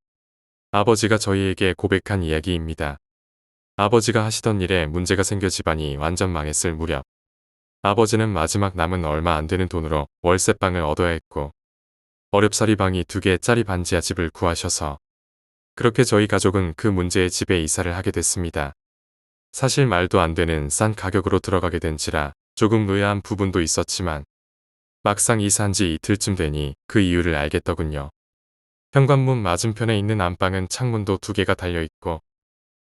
아버지가 저희에게 고백한 이야기입니다. 아버지가 하시던 일에 문제가 생겨 집안이 완전 망했을 무렵 아버지는 마지막 남은 얼마 안 되는 돈으로 월세방을 얻어야 했고 어렵사리 방이 2개짜리 반지하 집을 구하셔서 그렇게 저희 가족은 그 문제의 집에 이사를 하게 됐습니다. 사실 말도 안 되는 싼 가격으로 들어가게 된지라 조금 의아한 부분도 있었지만 막상 이사한 지 이틀쯤 되니 그 이유를 알겠더군요. 현관문 맞은편에 있는 안방은 창문도 2개가 달려있고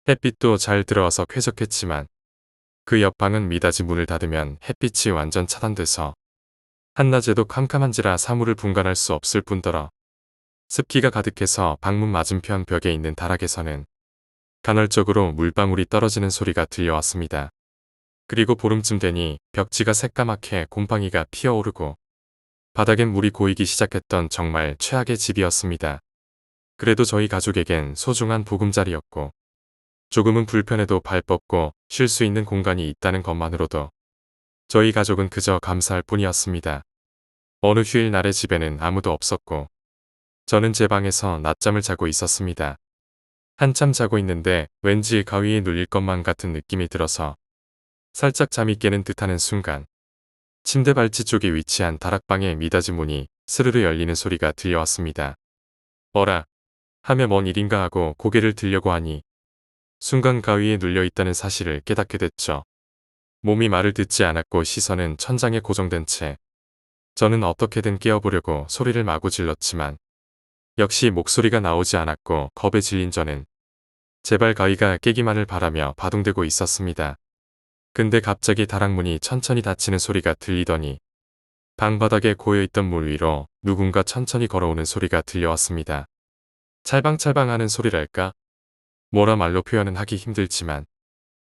햇빛도 잘 들어와서 쾌적했지만 그 옆방은 미닫이 문을 닫으면 햇빛이 완전 차단돼서 한낮에도 캄캄한지라 사물을 분간할 수 없을 뿐더러 습기가 가득해서 방문 맞은편 벽에 있는 다락에서는 간헐적으로 물방울이 떨어지는 소리가 들려왔습니다. 그리고 보름쯤 되니 벽지가 새까맣게 곰팡이가 피어오르고 바닥엔 물이 고이기 시작했던 정말 최악의 집이었습니다. 그래도 저희 가족에겐 소중한 보금자리였고 조금은 불편해도 발 뻗고 쉴 수 있는 공간이 있다는 것만으로도 저희 가족은 그저 감사할 뿐이었습니다. 어느 휴일 날의 집에는 아무도 없었고 저는 제 방에서 낮잠을 자고 있었습니다. 한참 자고 있는데 왠지 가위에 눌릴 것만 같은 느낌이 들어서 살짝 잠이 깨는 듯하는 순간 침대 발치 쪽에 위치한 다락방의 미닫이 문이 스르르 열리는 소리가 들려왔습니다. 어라 하며 뭔 일인가 하고 고개를 들려고 하니 순간 가위에 눌려 있다는 사실을 깨닫게 됐죠. 몸이 말을 듣지 않았고 시선은 천장에 고정된 채 저는 어떻게든 깨어보려고 소리를 마구 질렀지만 역시 목소리가 나오지 않았고 겁에 질린 저는 제발 가위가 깨기만을 바라며 바둥대고 있었습니다. 근데 갑자기 다락문이 천천히 닫히는 소리가 들리더니 방바닥에 고여있던 물 위로 누군가 천천히 걸어오는 소리가 들려왔습니다. 찰방찰방하는 소리랄까? 뭐라 말로 표현은 하기 힘들지만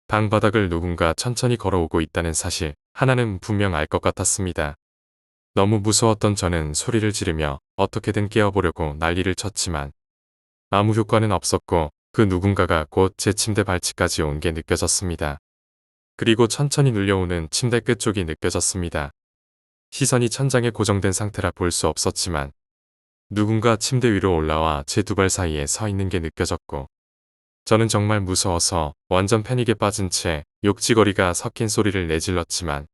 방바닥을 누군가 천천히 걸어오고 있다는 사실 하나는 분명 알 것 같았습니다. 너무 무서웠던 저는 소리를 지르며 어떻게든 깨어보려고 난리를 쳤지만 아무 효과는 없었고 그 누군가가 곧 제 침대 발치까지 온 게 느껴졌습니다. 그리고 천천히 눌려오는 침대 끝쪽이 느껴졌습니다. 시선이 천장에 고정된 상태라 볼 수 없었지만 누군가 침대 위로 올라와 제 두 발 사이에 서 있는 게 느껴졌고 저는 정말 무서워서 완전 패닉에 빠진 채 욕지거리가 섞인 소리를 내질렀지만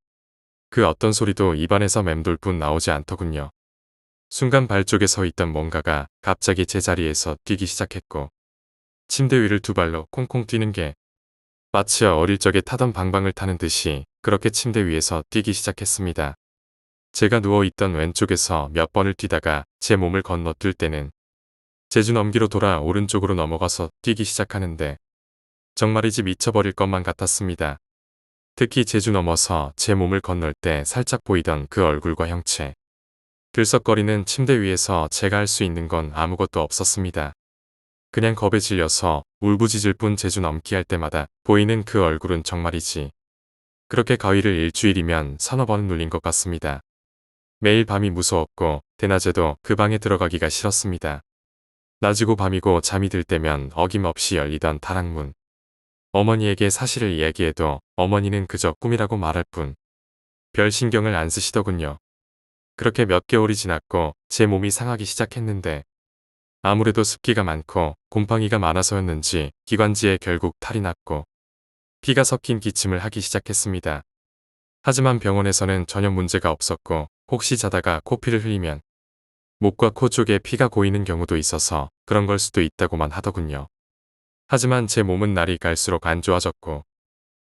그 어떤 소리도 입안에서 맴돌 뿐 나오지 않더군요. 순간 발 쪽에 서 있던 뭔가가 갑자기 제 자리에서 뛰기 시작했고 침대 위를 두 발로 콩콩 뛰는 게 마치 어릴 적에 타던 방방을 타는 듯이 그렇게 침대 위에서 뛰기 시작했습니다. 제가 누워있던 왼쪽에서 몇 번을 뛰다가 제 몸을 건너뛸 때는 제주 넘기로 돌아 오른쪽으로 넘어가서 뛰기 시작하는데 정말이지 미쳐버릴 것만 같았습니다. 특히 제주 넘어서 제 몸을 건널 때 살짝 보이던 그 얼굴과 형체. 들썩거리는 침대 위에서 제가 할 수 있는 건 아무것도 없었습니다. 그냥 겁에 질려서 울부짖을 뿐 제주 넘기 할 때마다 보이는 그 얼굴은 정말이지. 그렇게 가위를 일주일이면 서너 번 눌린 것 같습니다. 매일 밤이 무서웠고 대낮에도 그 방에 들어가기가 싫었습니다. 낮이고 밤이고 잠이 들 때면 어김없이 열리던 다락문. 어머니에게 사실을 이야기해도 어머니는 그저 꿈이라고 말할 뿐 별 신경을 안 쓰시더군요. 그렇게 몇 개월이 지났고 제 몸이 상하기 시작했는데 아무래도 습기가 많고 곰팡이가 많아서였는지 기관지에 결국 탈이 났고 피가 섞인 기침을 하기 시작했습니다. 하지만 병원에서는 전혀 문제가 없었고 혹시 자다가 코피를 흘리면 목과 코 쪽에 피가 고이는 경우도 있어서 그런 걸 수도 있다고만 하더군요. 하지만 제 몸은 날이 갈수록 안 좋아졌고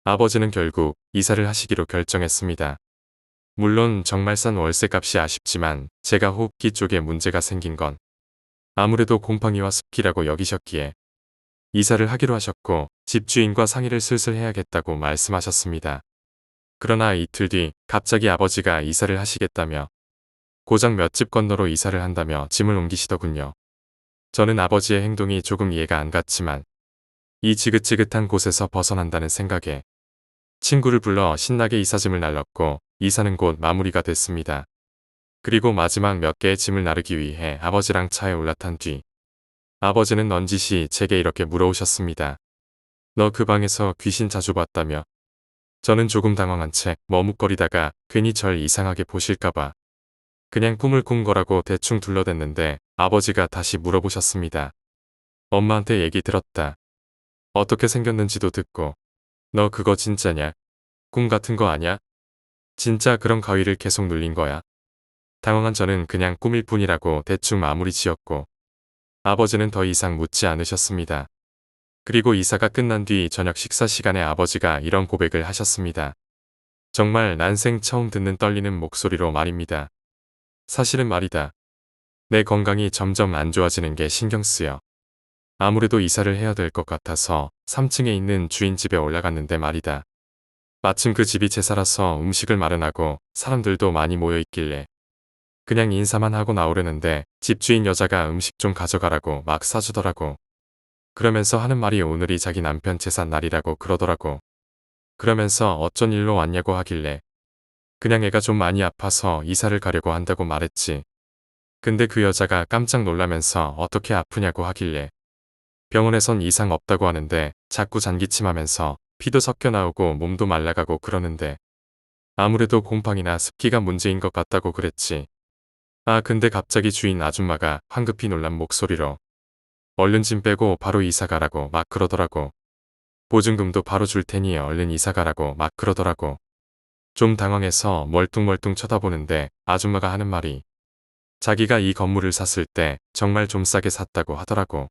아버지는 결국 이사를 하시기로 결정했습니다. 물론 정말 싼 월세값이 아쉽지만 제가 호흡기 쪽에 문제가 생긴 건 아무래도 곰팡이와 습기라고 여기셨기에 이사를 하기로 하셨고 집주인과 상의를 슬슬 해야겠다고 말씀하셨습니다. 그러나 이틀 뒤 갑자기 아버지가 이사를 하시겠다며 고작 몇 집 건너로 이사를 한다며 짐을 옮기시더군요. 저는 아버지의 행동이 조금 이해가 안 갔지만 이 지긋지긋한 곳에서 벗어난다는 생각에 친구를 불러 신나게 이삿짐을 날랐고 이사는 곧 마무리가 됐습니다. 그리고 마지막 몇 개의 짐을 나르기 위해 아버지랑 차에 올라탄 뒤 아버지는 넌지시 제게 이렇게 물어오셨습니다. 너 그 방에서 귀신 자주 봤다며? 저는 조금 당황한 채 머뭇거리다가 괜히 절 이상하게 보실까봐 그냥 꿈을 꾼 거라고 대충 둘러댔는데 아버지가 다시 물어보셨습니다. 엄마한테 얘기 들었다. 어떻게 생겼는지도 듣고. 너 그거 진짜냐? 꿈 같은 거 아냐? 진짜 그런 가위를 계속 눌린 거야? 당황한 저는 그냥 꿈일 뿐이라고 대충 마무리 지었고 아버지는 더 이상 묻지 않으셨습니다. 그리고 이사가 끝난 뒤 저녁 식사 시간에 아버지가 이런 고백을 하셨습니다. 정말 난생 처음 듣는 떨리는 목소리로 말입니다. 사실은 말이다. 내 건강이 점점 안 좋아지는 게 신경 쓰여. 아무래도 이사를 해야 될 것 같아서 3층에 있는 주인 집에 올라갔는데 말이다. 마침 그 집이 제사라서 음식을 마련하고 사람들도 많이 모여 있길래 그냥 인사만 하고 나오려는데 집주인 여자가 음식 좀 가져가라고 막 사주더라고. 그러면서 하는 말이 오늘이 자기 남편 제사 날이라고 그러더라고. 그러면서 어쩐 일로 왔냐고 하길래 그냥 애가 좀 많이 아파서 이사를 가려고 한다고 말했지. 근데 그 여자가 깜짝 놀라면서 어떻게 아프냐고 하길래 병원에선 이상 없다고 하는데 자꾸 잔기침하면서 피도 섞여 나오고 몸도 말라가고 그러는데 아무래도 곰팡이나 습기가 문제인 것 같다고 그랬지. 아, 근데 갑자기 주인 아줌마가 황급히 놀란 목소리로 얼른 짐 빼고 바로 이사 가라고 막 그러더라고. 보증금도 바로 줄 테니 얼른 이사 가라고 막 그러더라고. 좀 당황해서 멀뚱멀뚱 쳐다보는데 아줌마가 하는 말이 자기가 이 건물을 샀을 때 정말 좀 싸게 샀다고 하더라고.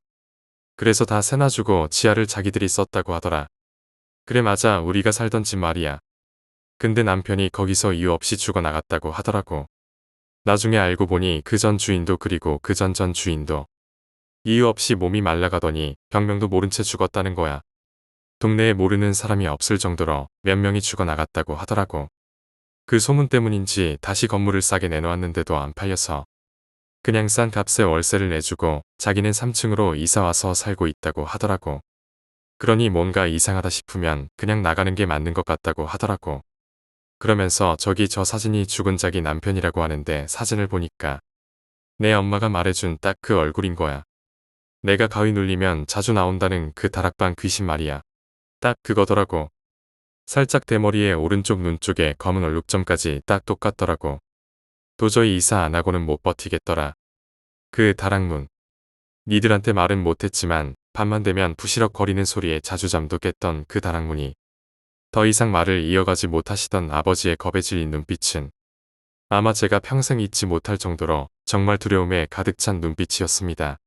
그래서 다 세놔주고 지하를 자기들이 썼다고 하더라. 그래, 맞아, 우리가 살던 집 말이야. 근데 남편이 거기서 이유 없이 죽어나갔다고 하더라고. 나중에 알고 보니 그 전 주인도 그리고 그 전 주인도 이유 없이 몸이 말라가더니 병명도 모른 채 죽었다는 거야. 동네에 모르는 사람이 없을 정도로 몇 명이 죽어나갔다고 하더라고. 그 소문 때문인지 다시 건물을 싸게 내놓았는데도 안 팔려서 그냥 싼 값에 월세를 내주고 자기는 3층으로 이사와서 살고 있다고 하더라고. 그러니 뭔가 이상하다 싶으면 그냥 나가는 게 맞는 것 같다고 하더라고. 그러면서 저기 저 사진이 죽은 자기 남편이라고 하는데 사진을 보니까 내 엄마가 말해준 딱 그 얼굴인 거야. 내가 가위 눌리면 자주 나온다는 그 다락방 귀신 말이야. 딱 그거더라고. 살짝 대머리에 오른쪽 눈 쪽에 검은 얼룩점까지 딱 똑같더라고. 도저히 이사 안 하고는 못 버티겠더라. 그 다락문. 니들한테 말은 못했지만 밤만 되면 부시럭거리는 소리에 자주 잠도 깼던 그 다락문이 더 이상 말을 이어가지 못하시던 아버지의 겁에 질린 눈빛은 아마 제가 평생 잊지 못할 정도로 정말 두려움에 가득 찬 눈빛이었습니다.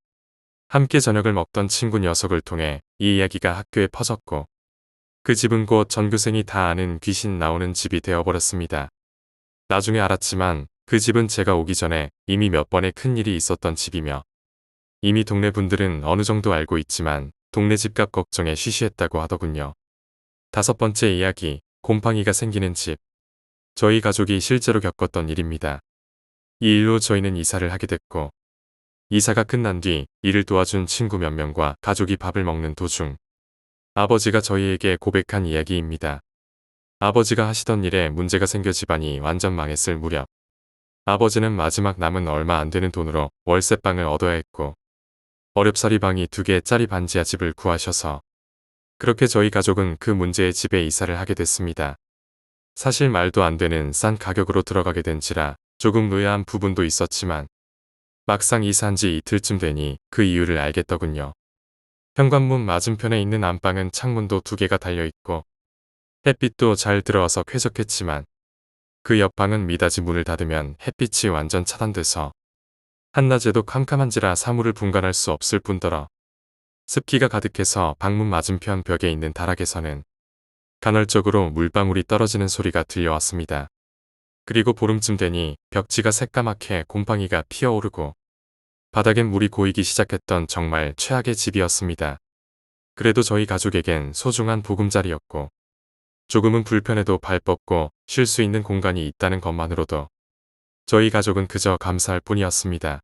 함께 저녁을 먹던 친구 녀석을 통해 이 이야기가 학교에 퍼졌고 그 집은 곧 전교생이 다 아는 귀신 나오는 집이 되어버렸습니다. 나중에 알았지만 그 집은 제가 오기 전에 이미 몇 번의 큰일이 있었던 집이며 이미 동네 분들은 어느 정도 알고 있지만 동네 집값 걱정에 쉬쉬했다고 하더군요. 5번째 이야기, 곰팡이가 생기는 집. 저희 가족이 실제로 겪었던 일입니다. 이 일로 저희는 이사를 하게 됐고 이사가 끝난 뒤 일을 도와준 친구 몇 명과 가족이 밥을 먹는 도중 아버지가 저희에게 고백한 이야기입니다. 아버지가 하시던 일에 문제가 생겨 집안이 완전 망했을 무렵 아버지는 마지막 남은 얼마 안 되는 돈으로 월세방을 얻어야 했고 어렵사리 방이 2개짜리 반지하 집을 구하셔서 그렇게 저희 가족은 그 문제의 집에 이사를 하게 됐습니다. 사실 말도 안 되는 싼 가격으로 들어가게 된지라 조금 의아한 부분도 있었지만 막상 이사한 지 이틀쯤 되니 그 이유를 알겠더군요. 현관문 맞은편에 있는 안방은 창문도 2개가 달려있고 햇빛도 잘 들어와서 쾌적했지만 그 옆방은 미닫이 문을 닫으면 햇빛이 완전 차단돼서 한낮에도 캄캄한지라 사물을 분간할 수 없을 뿐더러 습기가 가득해서 방문 맞은편 벽에 있는 다락에서는 간헐적으로 물방울이 떨어지는 소리가 들려왔습니다. 그리고 보름쯤 되니 벽지가 새까맣게 곰팡이가 피어오르고 바닥엔 물이 고이기 시작했던 정말 최악의 집이었습니다. 그래도 저희 가족에겐 소중한 보금자리였고 조금은 불편해도 발 뻗고 쉴 수 있는 공간이 있다는 것만으로도 저희 가족은 그저 감사할 뿐이었습니다.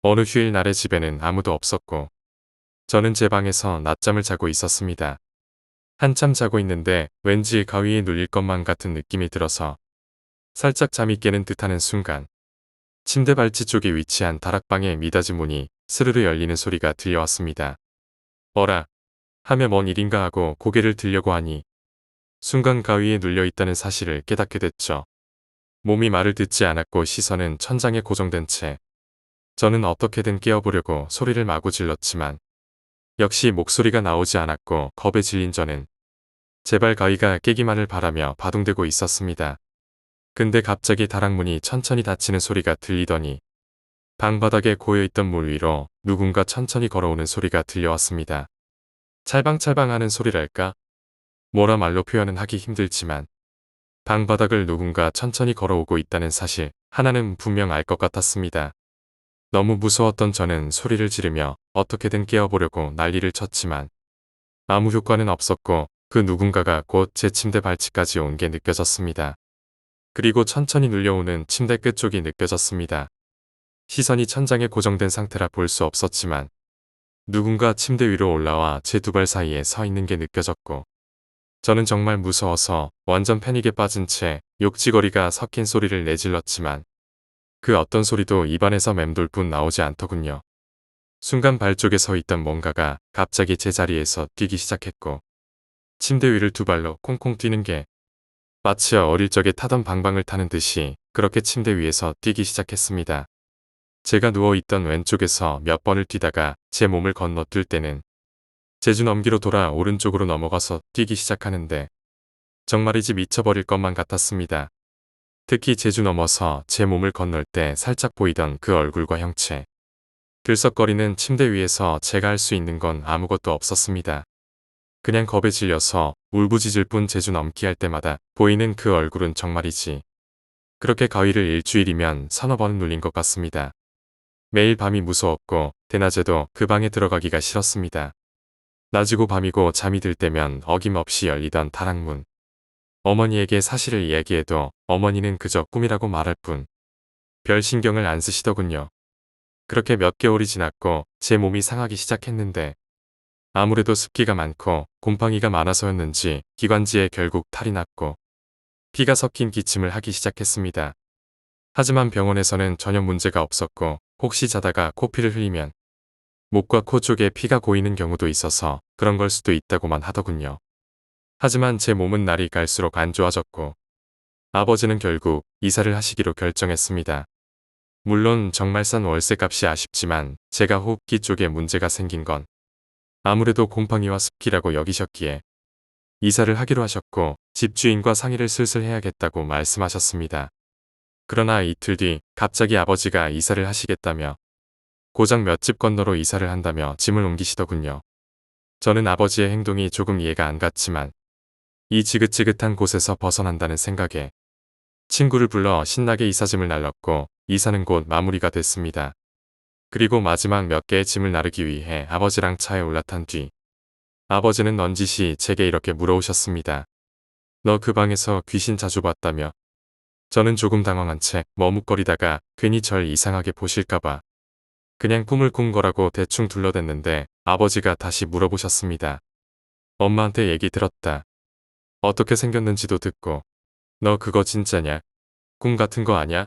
어느 휴일 날의 집에는 아무도 없었고 저는 제 방에서 낮잠을 자고 있었습니다. 한참 자고 있는데 왠지 가위에 눌릴 것만 같은 느낌이 들어서 살짝 잠이 깨는 듯하는 순간 침대 발치 쪽에 위치한 다락방의 미닫이 문이 스르르 열리는 소리가 들려왔습니다. 어라 하며 뭔 일인가 하고 고개를 들려고 하니 순간 가위에 눌려있다는 사실을 깨닫게 됐죠. 몸이 말을 듣지 않았고 시선은 천장에 고정된 채 저는 어떻게든 깨어보려고 소리를 마구 질렀지만 역시 목소리가 나오지 않았고 겁에 질린 저는 제발 가위가 깨기만을 바라며 바둥대고 있었습니다. 근데 갑자기 다락문이 천천히 닫히는 소리가 들리더니 방바닥에 고여있던 물 위로 누군가 천천히 걸어오는 소리가 들려왔습니다. 찰방찰방하는 소리랄까? 뭐라 말로 표현은 하기 힘들지만 방바닥을 누군가 천천히 걸어오고 있다는 사실 하나는 분명 알 것 같았습니다. 너무 무서웠던 저는 소리를 지르며 어떻게든 깨어보려고 난리를 쳤지만 아무 효과는 없었고 그 누군가가 곧 제 침대 발치까지 온 게 느껴졌습니다. 그리고 천천히 눌려오는 침대 끝쪽이 느껴졌습니다. 시선이 천장에 고정된 상태라 볼 수 없었지만 누군가 침대 위로 올라와 제 2발 사이에 서 있는 게 느껴졌고 저는 정말 무서워서 완전 패닉에 빠진 채 욕지거리가 섞인 소리를 내질렀지만 그 어떤 소리도 입안에서 맴돌 뿐 나오지 않더군요. 순간 발 쪽에 서 있던 뭔가가 갑자기 제 자리에서 뛰기 시작했고 침대 위를 2발로 콩콩 뛰는 게 마치 어릴 적에 타던 방방을 타는 듯이 그렇게 침대 위에서 뛰기 시작했습니다. 제가 누워있던 왼쪽에서 몇 번을 뛰다가 제 몸을 건너뛸 때는 제주 넘기로 돌아 오른쪽으로 넘어가서 뛰기 시작하는데 정말이지 미쳐버릴 것만 같았습니다. 특히 제주 넘어서 제 몸을 건널 때 살짝 보이던 그 얼굴과 형체. 들썩거리는 침대 위에서 제가 할 수 있는 건 아무것도 없었습니다. 그냥 겁에 질려서 울부짖을 뿐 제주 넘기 할 때마다 보이는 그 얼굴은 정말이지. 그렇게 가위를 일주일이면 서너 번 눌린 것 같습니다. 매일 밤이 무서웠고 대낮에도 그 방에 들어가기가 싫었습니다. 낮이고 밤이고 잠이 들 때면 어김없이 열리던 다락문. 어머니에게 사실을 이야기해도 어머니는 그저 꿈이라고 말할 뿐 별 신경을 안 쓰시더군요. 그렇게 몇 개월이 지났고 제 몸이 상하기 시작했는데 아무래도 습기가 많고 곰팡이가 많아서였는지 기관지에 결국 탈이 났고 피가 섞인 기침을 하기 시작했습니다. 하지만 병원에서는 전혀 문제가 없었고 혹시 자다가 코피를 흘리면 목과 코 쪽에 피가 고이는 경우도 있어서 그런 걸 수도 있다고만 하더군요. 하지만 제 몸은 날이 갈수록 안 좋아졌고 아버지는 결국 이사를 하시기로 결정했습니다. 물론 정말 싼 월세값이 아쉽지만 제가 호흡기 쪽에 문제가 생긴 건 아무래도 곰팡이와 습기라고 여기셨기에 이사를 하기로 하셨고 집주인과 상의를 슬슬 해야겠다고 말씀하셨습니다. 그러나 이틀 뒤 갑자기 아버지가 이사를 하시겠다며 고작 몇 집 건너로 이사를 한다며 짐을 옮기시더군요. 저는 아버지의 행동이 조금 이해가 안 갔지만 이 지긋지긋한 곳에서 벗어난다는 생각에 친구를 불러 신나게 이사짐을 날렸고 이사는 곧 마무리가 됐습니다. 그리고 마지막 몇 개의 짐을 나르기 위해 아버지랑 차에 올라탄 뒤 아버지는 넌지시 제게 이렇게 물어오셨습니다. 너 그 방에서 귀신 자주 봤다며? 저는 조금 당황한 채 머뭇거리다가 괜히 절 이상하게 보실까봐 그냥 꿈을 꾼 거라고 대충 둘러댔는데 아버지가 다시 물어보셨습니다. 엄마한테 얘기 들었다. 어떻게 생겼는지도 듣고. 너 그거 진짜냐? 꿈 같은 거 아냐?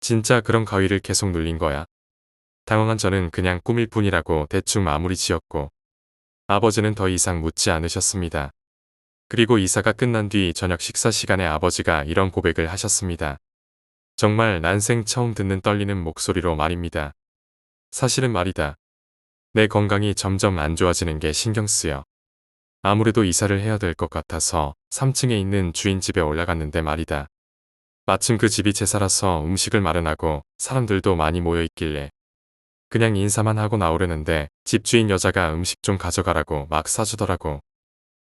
진짜 그런 가위를 계속 눌린 거야? 당황한 저는 그냥 꿈일 뿐이라고 대충 마무리 지었고 아버지는 더 이상 묻지 않으셨습니다. 그리고 이사가 끝난 뒤 저녁 식사 시간에 아버지가 이런 고백을 하셨습니다. 정말 난생 처음 듣는 떨리는 목소리로 말입니다. 사실은 말이다. 내 건강이 점점 안 좋아지는 게 신경 쓰여. 아무래도 이사를 해야 될 것 같아서 3층에 있는 주인 집에 올라갔는데 말이다. 마침 그 집이 제사라서 음식을 마련하고 사람들도 많이 모여 있길래 그냥 인사만 하고 나오려는데 집주인 여자가 음식 좀 가져가라고 막 싸주더라고.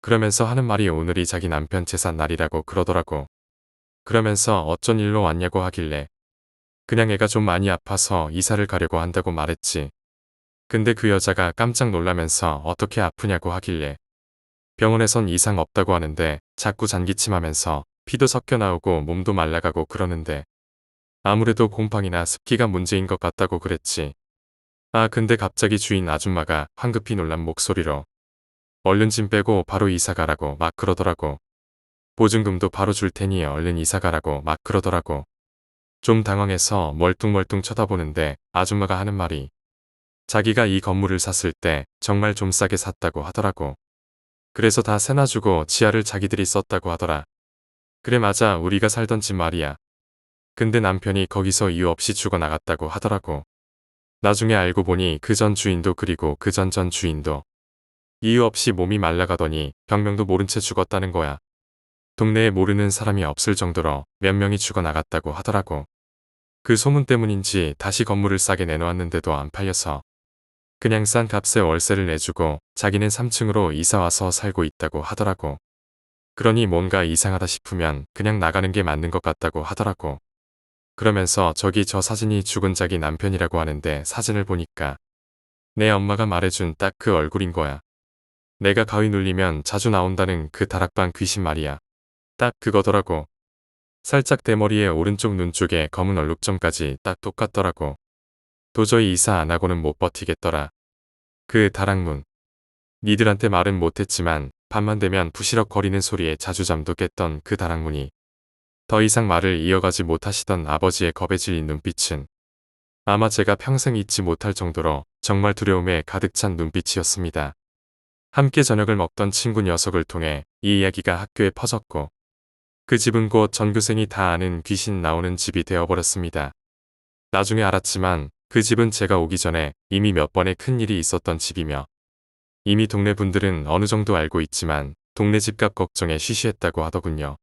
그러면서 하는 말이 오늘이 자기 남편 제사 날이라고 그러더라고. 그러면서 어쩐 일로 왔냐고 하길래 그냥 애가 좀 많이 아파서 이사를 가려고 한다고 말했지. 근데 그 여자가 깜짝 놀라면서 어떻게 아프냐고 하길래 병원에선 이상 없다고 하는데 자꾸 잔기침하면서 피도 섞여 나오고 몸도 말라가고 그러는데 아무래도 곰팡이나 습기가 문제인 것 같다고 그랬지. 아 근데 갑자기 주인 아줌마가 황급히 놀란 목소리로 얼른 짐 빼고 바로 이사 가라고 막 그러더라고. 보증금도 바로 줄 테니 얼른 이사 가라고 막 그러더라고. 좀 당황해서 멀뚱멀뚱 쳐다보는데 아줌마가 하는 말이 자기가 이 건물을 샀을 때 정말 좀 싸게 샀다고 하더라고. 그래서 다 세놔주고 지하를 자기들이 썼다고 하더라. 그래 맞아 우리가 살던 집 말이야. 근데 남편이 거기서 이유 없이 죽어나갔다고 하더라고. 나중에 알고 보니 그 전 주인도 그리고 그 전 주인도 이유 없이 몸이 말라가더니 병명도 모른 채 죽었다는 거야. 동네에 모르는 사람이 없을 정도로 몇 명이 죽어나갔다고 하더라고. 그 소문 때문인지 다시 건물을 싸게 내놓았는데도 안 팔려서 그냥 싼 값에 월세를 내주고 자기는 3층으로 이사와서 살고 있다고 하더라고. 그러니 뭔가 이상하다 싶으면 그냥 나가는 게 맞는 것 같다고 하더라고. 그러면서 저기 저 사진이 죽은 자기 남편이라고 하는데 사진을 보니까 내 엄마가 말해준 딱 그 얼굴인 거야. 내가 가위 눌리면 자주 나온다는 그 다락방 귀신 말이야. 딱 그거더라고. 살짝 대머리에 오른쪽 눈 쪽에 검은 얼룩점까지 딱 똑같더라고. 도저히 이사 안 하고는 못 버티겠더라. 그 다락문. 니들한테 말은 못했지만 밤만 되면 부시럭 거리는 소리에 자주 잠도 깼던 그 다락문이 더 이상 말을 이어가지 못하시던 아버지의 겁에 질린 눈빛은 아마 제가 평생 잊지 못할 정도로 정말 두려움에 가득 찬 눈빛이었습니다. 함께 저녁을 먹던 친구 녀석을 통해 이 이야기가 학교에 퍼졌고 그 집은 곧 전교생이 다 아는 귀신 나오는 집이 되어버렸습니다. 나중에 알았지만 그 집은 제가 오기 전에 이미 몇 번의 큰일이 있었던 집이며 이미 동네 분들은 어느 정도 알고 있지만 동네 집값 걱정에 쉬쉬했다고 하더군요.